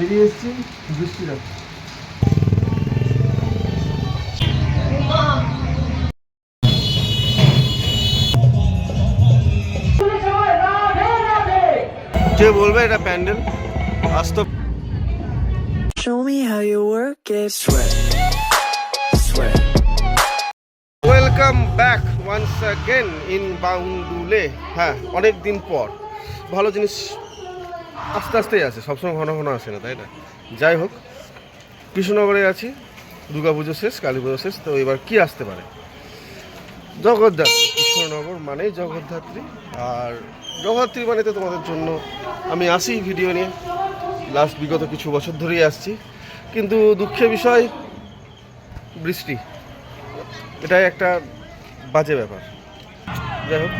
বেরিয়ে এসেছি বৃষ্টিটা। কে বলবে এটা প্যান্ডেল? বাস্তব। Show me how you work it. Sweat, sweat. Welcome back once again in Baundule. হ্যাঁ, অনেক দিন পর ভালো জিনিস আস্তে আস্তেই আসে, সবসময় ঘন ঘন আসে না, তাই না? যাই হোক, কৃষ্ণনগরে আছি, দুর্গাপুজো শেষ, কালী পুজো শেষ, তো এবার কি আসতে পারে? জগদ্ধাত্রী। কৃষ্ণনগর মানেই জগদ্ধাত্রী, আর জগদ্ধাত্রী মানে তো তোমাদের জন্য আমি আসি ভিডিও নিয়ে, লাস্ট বিগত কিছু বছর ধরেই আসছি, কিন্তু দুঃখের বিষয় বৃষ্টি, এটাই একটা বাজে ব্যাপার। যাই হোক,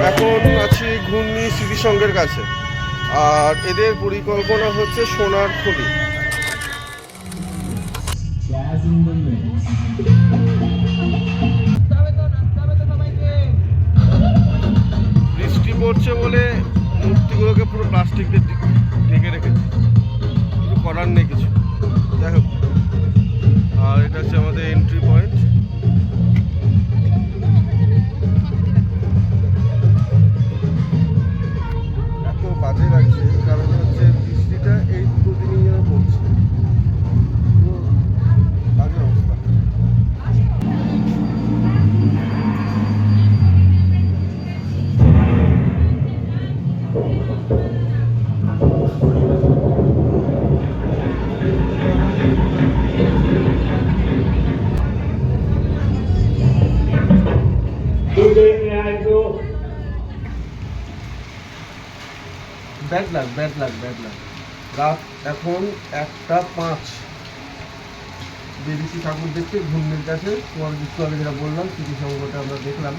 এখন আছি ঘূর্ণি স্মৃতিসংঘের কাছে, আর এদের পরিকল্পনা হচ্ছে সোনার খনি। বৃষ্টি পড়ছে বলে মূর্তিগুলোকে পুরো প্লাস্টিক দিয়ে ঢেকে রেখেছে, কিছু করার নেই কিছু। যাই হোক, আর এটা হচ্ছে আমাদের এন্ট্রি পয়েন্ট। এত বাজে লাগছে, কারণ হচ্ছে বৃষ্টিটা এই দুটো দিনই যেন পড়ছে, পুরো বাজে অবস্থা। ব্যাড লাগ। রাত এখন 1:05, বেরিয়েছি ঠাকুর দেখতে ঘূর্ণির কাছে। তোমার একটু আগে যেটা বললাম, স্মৃতিসংঘটা আমরা দেখলাম,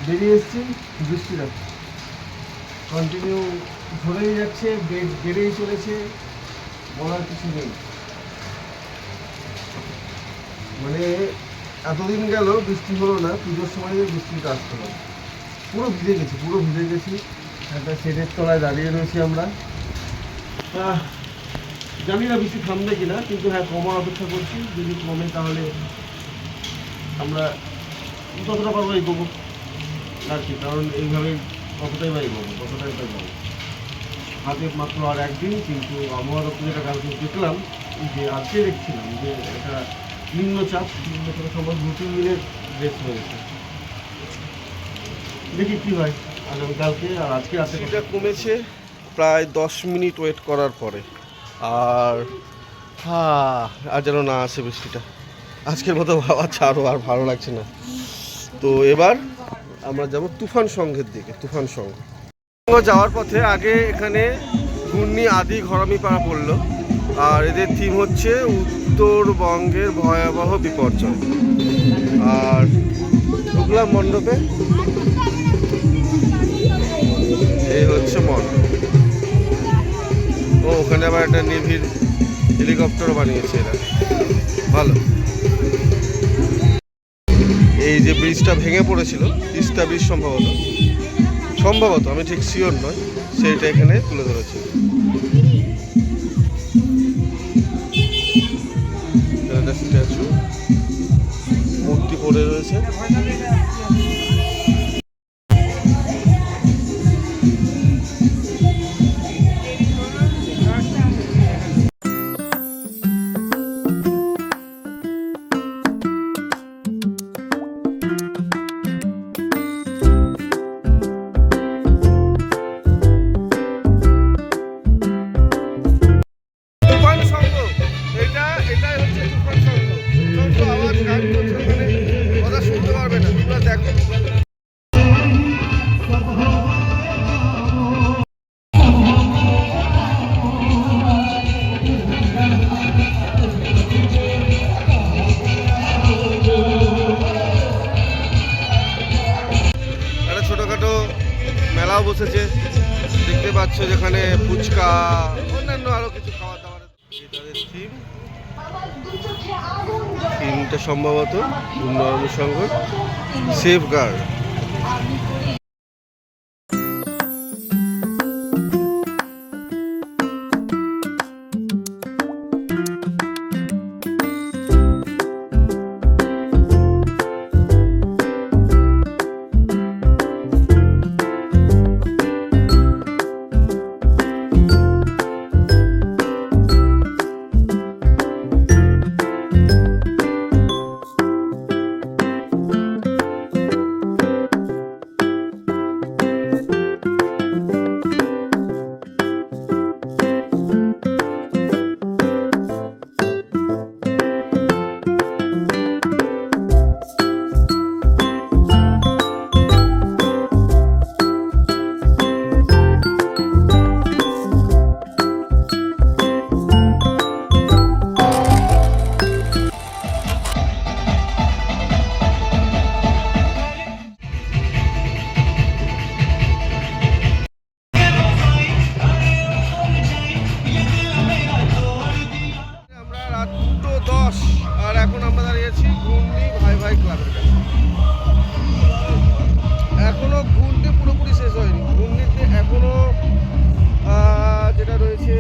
বেরিয়ে এসেছি বৃষ্টিটা কন্টিনিউ ধরেই যাচ্ছে, বেড়েই চলেছে, বলার কিছু নেই। মানে এতদিন গেল বৃষ্টি হলো না, পুজোর সময় বৃষ্টিটা আসতে হবে। পুরো ভিজে গেছি। একটা শেডের তলায় দাঁড়িয়ে রয়েছি আমরা। জানি না বৃষ্টি থামবে কিনা, কিন্তু হ্যাঁ, কমার অপেক্ষা করছি। যদি কমে তাহলে আমরা যতটা পারবো এগোবো আর কি, কারণ এইভাবে কতটাই পাবো। হাতে মাত্র আর একদিন, কিন্তু আবহাওয়া দপ্তর যেটা কালকে দেখলাম, যে আজকে দেখছিলাম যে একটা নিম্নচাপ সম্ভব 2-3 দিনের রেস্ট হয়েছে। দেখি কী হয় আগামীকালকে আর আজকে। বৃষ্টিটা কমেছে প্রায় 10 মিনিট ওয়েট করার পরে, আর যেন না আসে বৃষ্টিটা। আজকের মতো বাবা ছাড়ো, আর ভালো লাগছে না। তো এবার আমরা যাব তুফান সংঘের দিকে। তুফান সংঘ যাওয়ার পথে আগে এখানে ঘূর্ণি আদি ঘরামিপাড়া পড়লো, আর এদের থিম হচ্ছে উত্তরবঙ্গের ভয়াবহ বিপর্যয়। আর ঢুকলাম মণ্ডপে, এই হচ্ছে মণ্ডপ। ওখানে আবার একটা নেভির হেলিকপ্টারও বানিয়েছে এরা, ভালো। এই যে ব্রিজটা ভেঙে পড়েছিল, তিস্তা ব্রিজ সম্ভবত আমি ঠিক শিওর নয়, সেইটা এখানে তুলে ধরেছে। স্ট্যাচু, মূর্তি পড়ে রয়েছে। বসেছে দেখতে পাচ্ছ, যেখানে ফুচকা অন্যান্য আরো কিছু খাবার দাবার। এটাদের থিমটা সম্ভবত উন্নয়ন সংঘ সেফ গার্ড। রাত 2:10 আর এখন আমরা দাঁড়িয়েছি ঘূর্ণি ভাই ভাই ক্লাবের কাছে। এখনো ঘূর্ণি পুরোপুরি শেষ হয়নি। ঘূর্ণিতে এখনো যেটা রয়েছে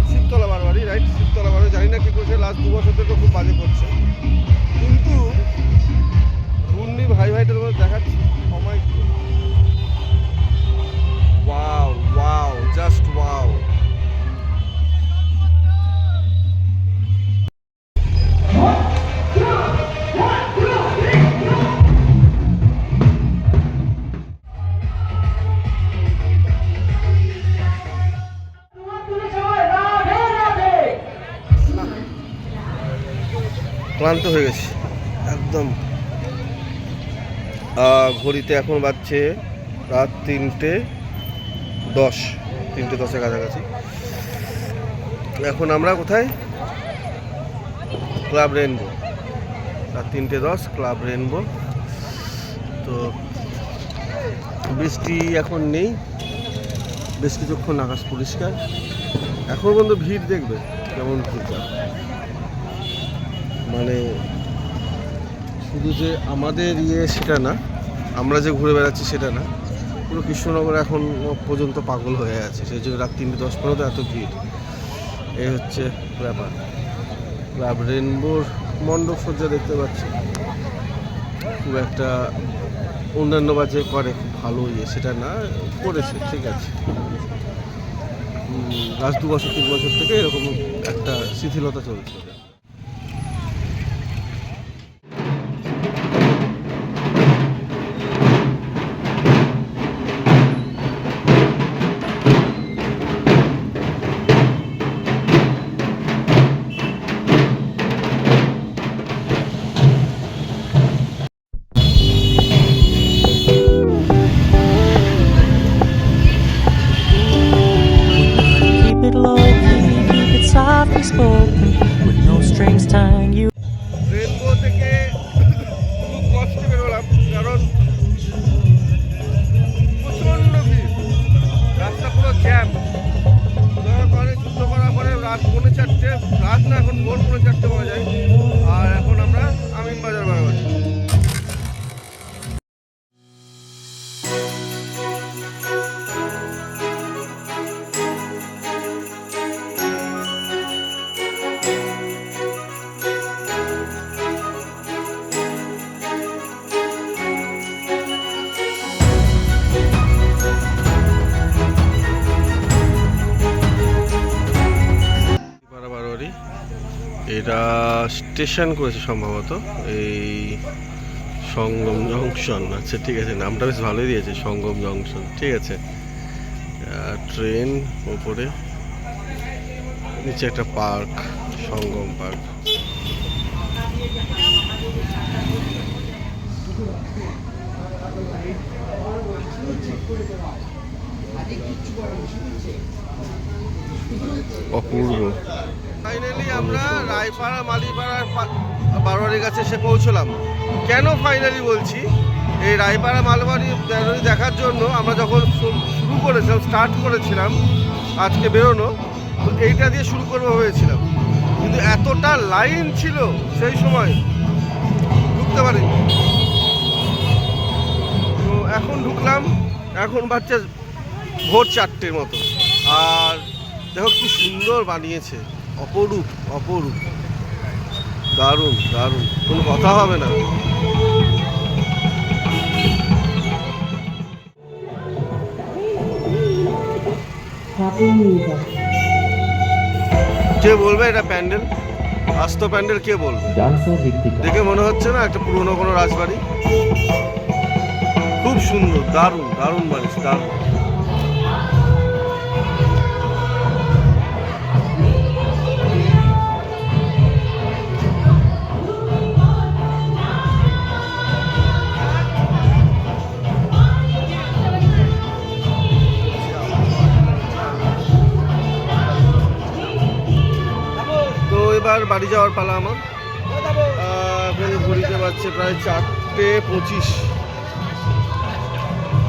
শিবতলা বারবাড়ি, রাইট, শিবতলা বারবাড়ি। জানি না কি করছে, লাস্ট 2 বছর থেকে খুব বাজে করছে, কিন্তু ঘূর্ণি ভাই ভাইটার মধ্যে দেখাচ্ছি সময়। Wow wow, just wow. ক্লান্ত হয়ে গেছি একদম। ঘড়িতে এখন বাজছে রাত 3:10, 3:10-এর কাছাকাছি। এখন আমরা কোথায়? Club rainbow. রাত 3:10, ক্লাব রেনবো। তো বৃষ্টি এখন নেই, বেশ কিছুক্ষণ আকাশ পরিষ্কার। এখন পর্যন্ত ভিড় দেখবে কেমন ভিড়, মানে শুধু যে আমাদের সেটা না, আমরা যে ঘুরে বেড়াচ্ছি সেটা না, পুরো কৃষ্ণনগর এখন পর্যন্ত পাগল হয়ে আছে। সেই জন্য রাত 3:10 পর্যন্ত এত ভিড়। এই হচ্ছে ব্যাপার। ক্লাব রেনবোর মণ্ডপ সজ্জা দেখতে পাচ্ছি, খুব একটা অন্যান্য বাজে করে খুব ভালো সেটা না, করেছে ঠিক আছে। লাস্ট 2 বছর 3 বছর থেকে এরকম একটা শিথিলতা চলছে। Keep it low key, keep it softly spoken, with no strings tying you. Rainbow থেকে খুব কষ্টে বেরোলাম, কারণ প্রচণ্ড ভিড়, রাস্তা পুরো জ্যাম। পরে যুদ্ধ করার পরে রাত 4:30, রাত না এখন ভোর 4:30 বলা যায়। আর এখন আমরা আমিনবাজার বারবার। বারবাড়ি এটা স্টেশন করেছে সম্ভবত, এই সঙ্গম জংশন। আচ্ছা ঠিক আছে, নামটা বেশ ভালোই দিয়েছে, সঙ্গম জংশন, ঠিক আছে। ট্রেন ওপরে, নিচে একটা পার্ক, সঙ্গম পার্ক। অপূর্ব। ফাইনালি আমরা রায়পাড়া মালিপাড়ার বারোয়ারির কাছে এসে পৌঁছলাম। কেন ফাইনালি বলছি, এই রায়পাড়া মালবাড়ি গ্যালারি দেখার জন্য আমরা যখন শুরু করেছিলাম, স্টার্ট করেছিলাম আজকে বেরোনো, তো এইটা দিয়ে শুরু করবো ভেবেছিলাম, কিন্তু এতটা লাইন ছিল সেই সময় ঢুকতে পারিনি। তো এখন ঢুকলাম, এখন বাচ্চা ভোর 4টের মতো। আর দেখো কি সুন্দর বানিয়েছে, অপরূপ অপরূপ, দারুণ দারুণ, কোনো কথা হবে না। কে বলবে এটা প্যান্ডেল, আস্ত প্যান্ডেল কে বলবে? দেখে মনে হচ্ছে না একটা পুরনো কোনো রাজবাড়ি। খুব সুন্দর, দারুণ দারুণ মানুষ, দারুণ। তো এবার বাড়ি যাওয়ার পালা আমার। এখন ঘড়িতে বাজছে প্রায় 4:25।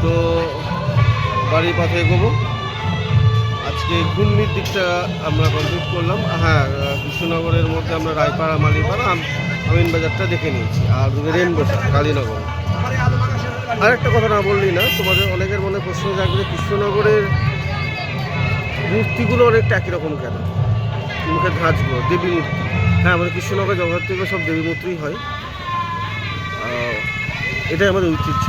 তো বাড়ির পথে এগোবো। আজকে ঘূর্ণির দিকটা আমরা কমপ্লিট করলাম। হ্যাঁ, কৃষ্ণনগরের মধ্যে আমরা রায়পাড়া, মালিপাড়া, আমিনবাজারটা দেখে নিয়েছি, আর রেনবোটা কালীনগর। আরেকটা কথা না বললেই না, তোমাদের অনেকের মনে প্রশ্ন থাকবে কৃষ্ণনগরের মূর্তিগুলো অনেকটা একই রকম কেন, মুখের ধাঁচগুলো দেবী মূর্তি। হ্যাঁ, আমাদের কৃষ্ণনগর জগৎ থেকে সব দেবী মূর্তিই হয়, এটাই আমাদের ঐতিহ্য।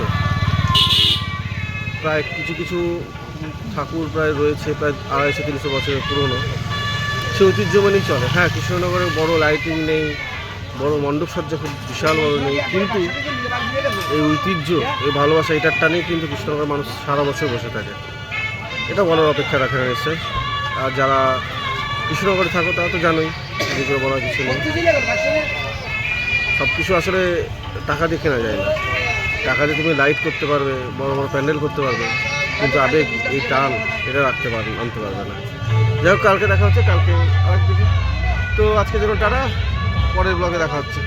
প্রায় কিছু কিছু ঠাকুর প্রায় রয়েছে প্রায় 250-300 বছরের পুরনো, সে ঐতিহ্য মানেই চলে। হ্যাঁ, কৃষ্ণনগরে বড় লাইটিং নেই, বড় মণ্ডপ সজ্জা খুব বিশাল বড় নেই, কিন্তু এই ঐতিহ্য, এই ভালোবাসা, এটার টানেই কিন্তু কৃষ্ণনগরের মানুষ সারা বছর বসে থাকে। এটা বলার অপেক্ষা রাখে না নিশ্চয়। আর যারা কৃষ্ণনগরে থাকো তারা তো জানোই, যেগুলো বলার কিছু নেই। সব কিছু আসলে টাকা দিয়ে কেনা যায় না। টাকা দিয়ে তুমি লাইট করতে পারবে, বড় বড় প্যান্ডেল করতে পারবে, কিন্তু আবেগ, এই টান, এটা আনতে পারবে না। যাই হোক, কালকে দেখা হচ্ছে, কালকে আরেক দিকে। তো আজকে যেন টাটা, পরের ব্লগে দেখা হচ্ছে।